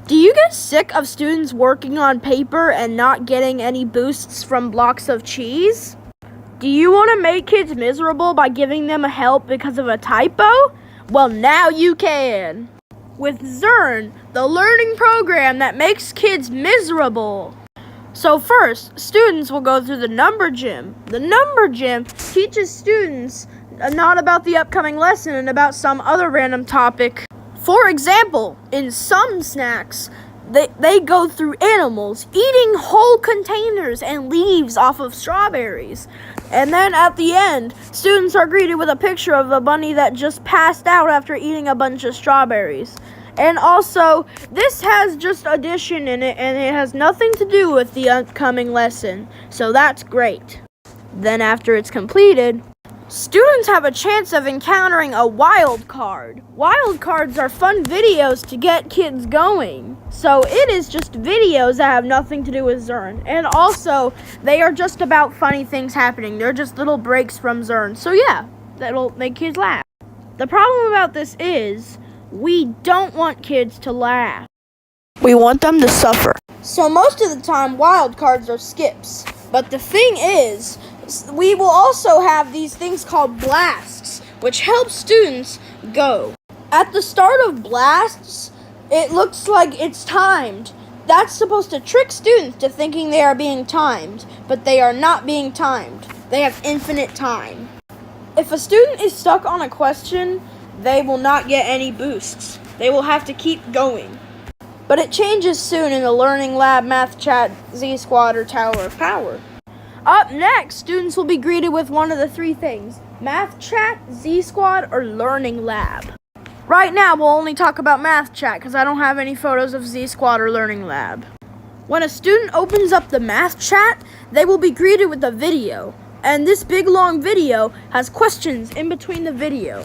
Do you get sick of students working on paper and not getting any boosts from blocks of cheese? Do you want to make kids miserable by giving them help because of a typo? Well, now you can. With Zearn, the learning program that makes kids miserable. So first, students will go through the number gym. The number gym teaches students not about the upcoming lesson and about some other random topic. For example, in some snacks, they go through animals eating whole containers and leaves off of strawberries. And then at the end, students are greeted with a picture of a bunny that just passed out after eating a bunch of strawberries. And also, this has just addition in it, and it has nothing to do with the upcoming lesson. So that's great. Then after it's completed, students have a chance of encountering a wild card. Wild cards are fun videos to get kids going. So it is just videos that have nothing to do with Zearn. And also, they are just about funny things happening. They're just little breaks from Zearn. So yeah, that'll make kids laugh. The problem about this is, we don't want kids to laugh. We want them to suffer. So most of the time, wild cards are skips. But the thing is, we will also have these things called blasts, which help students go. At the start of blasts, it looks like it's timed. That's supposed to trick students to thinking they are being timed, but they are not being timed. They have infinite time. If a student is stuck on a question, they will not get any boosts. They will have to keep going. But it changes soon in the Learning Lab, Math Chat, Z-Squad, or Tower of Power. Up next, students will be greeted with one of the three things: Math Chat, Z-Squad, or Learning Lab. Right now, we'll only talk about Math Chat because I don't have any photos of Z-Squad or Learning Lab. When a student opens up the Math Chat, they will be greeted with a video. And this big long video has questions in between the video.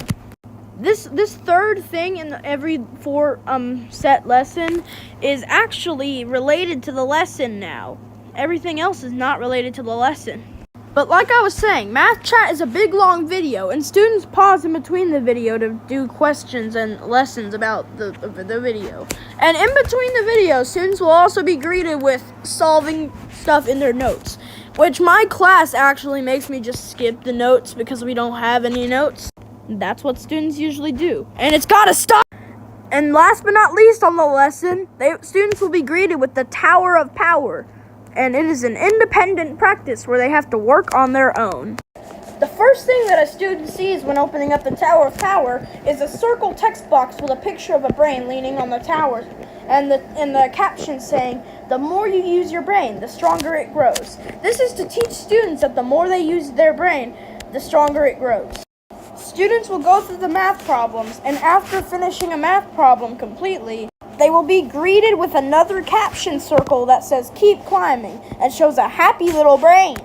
This third thing in every set lesson is actually related to the lesson now. Everything else is not related to the lesson. But like I was saying, Math Chat is a big long video, and students pause in between the video to do questions and lessons about the video. And in between the video, students will also be greeted with solving stuff in their notes, which my class actually makes me just skip the notes because we don't have any notes. That's what students usually do, and it's gotta stop. And last but not least on the lesson, students will be greeted with the Tower of Power, and it is an independent practice where they have to work on their own. The first thing that a student sees when opening up the Tower of Power is a circle text box with a picture of a brain leaning on the tower, and the caption saying, "The more you use your brain, the stronger it grows." This is to teach students that the more they use their brain, the stronger it grows. Students will go through the math problems, and after finishing a math problem completely, they will be greeted with another caption circle that says "Keep climbing" and shows a happy little brain.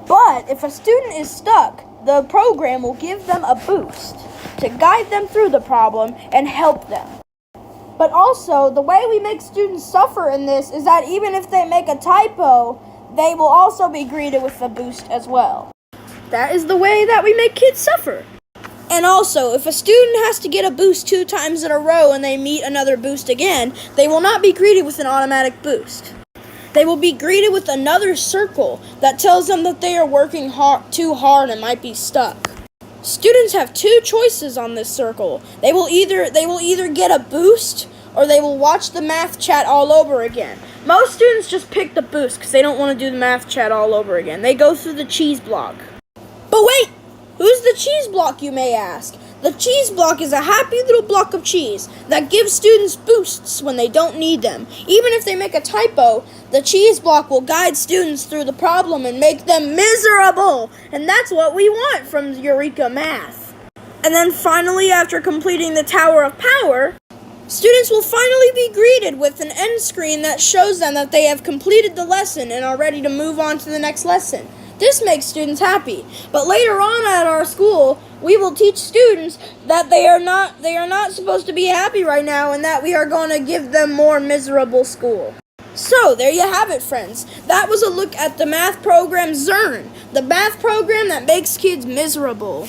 But if a student is stuck, the program will give them a boost to guide them through the problem and help them. But also, the way we make students suffer in this is that even if they make a typo, they will also be greeted with a boost as well. That is the way that we make kids suffer. And also, if a student has to get a boost 2 times in a row and they meet another boost again, they will not be greeted with an automatic boost. They will be greeted with another circle that tells them that they are working too hard and might be stuck. Students have 2 choices on this circle. They will either get a boost or they will watch the Math Chat all over again. Most students just pick the boost because they don't want to do the Math Chat all over again. They go through the cheese block. But wait! Who's the cheese block, you may ask? The cheese block is a happy little block of cheese that gives students boosts when they don't need them. Even if they make a typo, the cheese block will guide students through the problem and make them miserable. And that's what we want from Eureka Math. And then finally, after completing the Tower of Power, students will finally be greeted with an end screen that shows them that they have completed the lesson and are ready to move on to the next lesson. This makes students happy, but later on at our school, we will teach students that they are not supposed to be happy right now and that we are going to give them more miserable school. So, there you have it, friends. That was a look at the math program Zearn, the math program that makes kids miserable.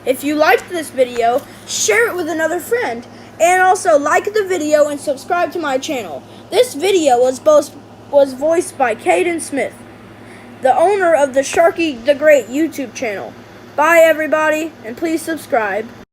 If you liked this video, share it with another friend. And also like the video and subscribe to my channel. This video was voiced by Caden Smith, the owner of the SharkieTheGreat YouTube channel. Bye everybody, and please subscribe.